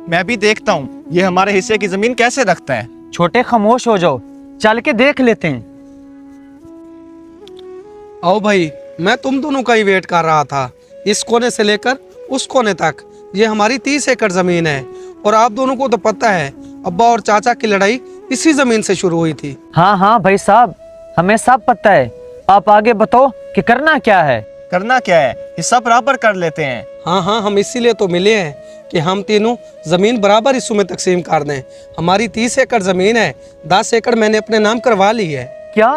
मैं भी देखता हूँ ये हमारे हिस्से की जमीन कैसे रखता है। छोटे खामोश हो जाओ, चल के देख लेते हैं। आओ भाई, मैं तुम दोनों का ही वेट कर रहा था। इस कोने से लेकर उस कोने तक ये हमारी 30 एकड़ जमीन है। और आप दोनों को तो पता है, अब्बा और चाचा की लड़ाई इसी जमीन से शुरू हुई थी। हाँ हाँ भाई साहब, हमें सब पता है। आप आगे बताओ कि करना क्या है। करना क्या है, हिस्सा बराबर कर लेते हैं। हाँ हाँ, हम इसीलिए तो मिले हैं कि हम तीनों जमीन बराबर हिस्सों में तकसीम कर दें। हमारी 30 एकड़ जमीन है, 10 एकड़ मैंने अपने नाम करवा ली है। क्या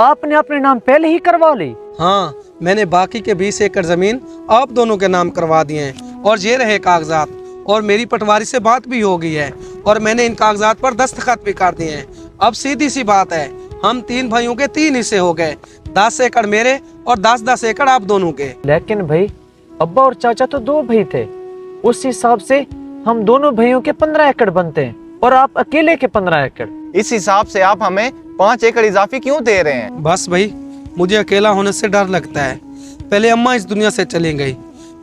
आपने अपने नाम पहले ही करवा ली? हाँ, मैंने बाकी के 20 एकड़ जमीन आप दोनों के नाम करवा दिए हैं। और ये रहे कागजात, और मेरी पटवारी से बात भी हो गई है और मैंने इन कागजात पर दस्तखत भी कर दिए हैं। अब सीधी सी बात है, हम 3 भाइयों के 3 हिस्से हो गए। 10 एकड़ मेरे और 10-10 एकड़ आप दोनों के। लेकिन भाई, अब्बा और चाचा तो 2 भाई थे, उस हिसाब से हम दोनों भाइयों के 15 एकड़ बनते हैं और आप अकेले के 15 एकड़। इस हिसाब से आप हमें 5 एकड़ इजाफी क्यों दे रहे हैं? बस भाई, मुझे अकेला होने से डर लगता है। पहले अम्मा इस दुनिया से चली गई,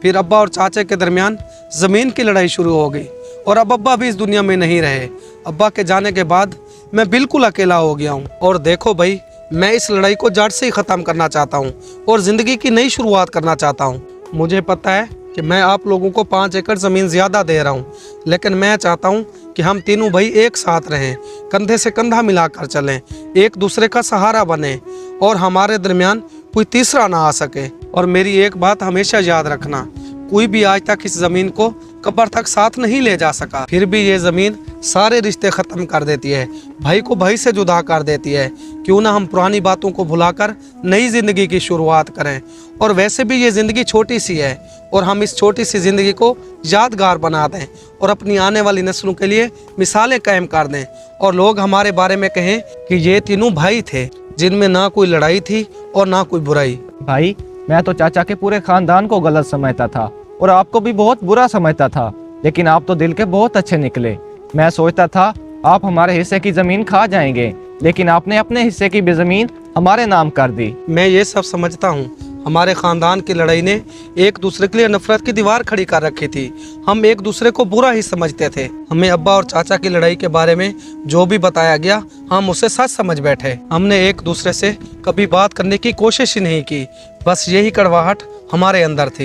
फिर अब्बा और चाचा के दरमियान जमीन की लड़ाई शुरू हो गई और अब अब्बा भी इस दुनिया में नहीं रहे। अब्बा के जाने के बाद मैं बिल्कुल अकेला हो गया हूँ। और देखो भाई, मैं इस लड़ाई को जड़ से ही ख़त्म करना चाहता हूँ और ज़िंदगी की नई शुरुआत करना चाहता हूँ। मुझे पता है कि मैं आप लोगों को 5 एकड़ ज़मीन ज़्यादा दे रहा हूँ, लेकिन मैं चाहता हूँ कि हम तीनों भाई एक साथ रहें, कंधे से कंधा मिलाकर चलें, एक दूसरे का सहारा बने और हमारे दरमियान कोई तीसरा ना आ सके। और मेरी एक बात हमेशा याद रखना, कोई भी आज तक इस ज़मीन को कब्र तक साथ नहीं ले जा सका, फिर भी ये ज़मीन सारे रिश्ते ख़त्म कर देती है, भाई को भाई से जुदा कर देती है। क्यों ना हम पुरानी बातों को भुलाकर नई ज़िंदगी की शुरुआत करें। और वैसे भी ये ज़िंदगी छोटी सी है और हम इस छोटी सी ज़िंदगी को यादगार बना दें और अपनी आने वाली नस्लों के लिए मिसालें कायम कर दें और लोग हमारे बारे में कहें कि ये तीनों भाई थे जिनमें ना कोई लड़ाई थी और ना कोई बुराई। भाई, मैं तो चाचा के पूरे खानदान को गलत समझता था और आपको भी बहुत बुरा समझता था, लेकिन आप तो दिल के बहुत अच्छे निकले। मैं सोचता था आप हमारे हिस्से की जमीन खा जाएंगे, लेकिन आपने अपने हिस्से की भी जमीन हमारे नाम कर दी। मैं ये सब समझता हूँ, हमारे खानदान की लड़ाई ने एक दूसरे के लिए नफरत की दीवार खड़ी कर रखी थी। हम एक दूसरे को बुरा ही समझते थे। हमें अब्बा और चाचा की लड़ाई के बारे में जो भी बताया गया, हम उसे सच समझ बैठे। हमने एक दूसरे से कभी बात करने की कोशिश ही नहीं की, बस यही कड़वाहट हमारे अंदर थी।